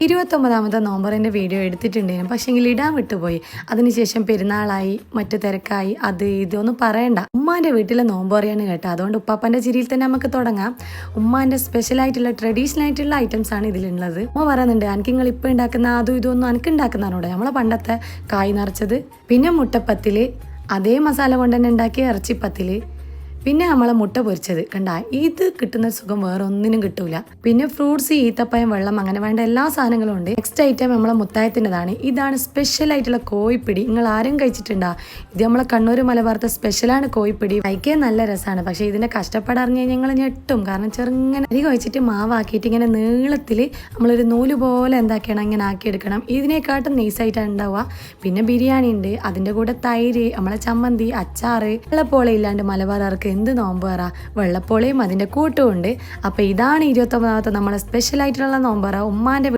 29ാമത്തെ നോമ്പറിൻ്റെ video എടുത്തിട്ടുണ്ടായിരുന്നു, പക്ഷേങ്കിൽ ഇടാൻ വിട്ടുപോയി. അതിനുശേഷം പെരുന്നാളായി, മറ്റു തിരക്കായി, അത് ഇതൊന്നും പറയണ്ട. ഉമ്മാൻ്റെ വീട്ടിലെ നോമ്പറിയാണ് കേട്ടോ. അതുകൊണ്ട് ഉപ്പാപ്പൻ്റെ ചിരിയിൽ തന്നെ നമുക്ക് തുടങ്ങാം. ഉമ്മാൻ്റെ സ്പെഷ്യലായിട്ടുള്ള ട്രഡീഷണൽ ആയിട്ടുള്ള ഐറ്റംസ് ആണ് ഇതിലുള്ളത്. ഉമ്മ പറയുന്നുണ്ട്, എനിക്ക് നിങ്ങൾ ഇപ്പോൾ ഉണ്ടാക്കുന്ന അതും ഇതൊന്നും എനിക്ക് ഉണ്ടാക്കുന്നതാണോടെ, നമ്മളെ പണ്ടത്തെ കായ് നിറച്ചത്, പിന്നെ മുട്ടപ്പത്തില്, അതേ മസാല കൊണ്ട് തന്നെ ഉണ്ടാക്കിയ ഇറച്ചിപ്പത്തില്, പിന്നെ നമ്മളെ മുട്ട പൊരിച്ചത്. കണ്ട, ഇത് കിട്ടുന്ന സുഖം വേറെ ഒന്നിനും കിട്ടൂല. പിന്നെ ഫ്രൂട്ട്സ്, ഈത്തപ്പഴം, വെള്ളം, അങ്ങനെ വേണ്ട എല്ലാ സാധനങ്ങളും ഉണ്ട്. നെക്സ്റ്റ് ഐറ്റം നമ്മളെ മുത്തായത്തിൻ്റെതാണ്. ഇതാണ് സ്പെഷ്യൽ ആയിട്ടുള്ള കോഴിപ്പിടി. നിങ്ങൾ ആരും കഴിച്ചിട്ടുണ്ടോ? ഇത് നമ്മളെ കണ്ണൂർ മലബാറത്തെ സ്പെഷ്യലാണ് കോഴിപ്പിടി. കഴിക്കാൻ നല്ല രസമാണ്. പക്ഷേ ഇതിന്റെ കഷ്ടപ്പാടറിഞ്ഞ് കഴിഞ്ഞാൽ ഞങ്ങൾ ഞെട്ടും. കാരണം ചെറുങ്ങനെ അരി കഴിച്ചിട്ട് മാവാക്കിയിട്ട് ഇങ്ങനെ നീളത്തിൽ നമ്മളൊരു നൂല് പോലെ എന്താക്കണം ഇങ്ങനെ ആക്കിയെടുക്കണം. ഇതിനെക്കാട്ടും നൈസായിട്ടാണ് ഉണ്ടാവുക. പിന്നെ ബിരിയാണി ഉണ്ട്, അതിൻ്റെ കൂടെ തൈര്, നമ്മളെ ചമ്മന്തി, അച്ചാറ്. വെള്ളപ്പോള ഇല്ലാണ്ട് മലബാറുകാർക്ക് എന്ത് നോമ്പറ? വെള്ളപ്പോളയും അതിൻ്റെ കൂട്ടും ഉണ്ട്. അപ്പോൾ ഇതാണ് 29ാമത്തെ നമ്മളെ സ്പെഷ്യൽ ആയിട്ടുള്ള നോമ്പറ. ഉമ്മാൻ്റെ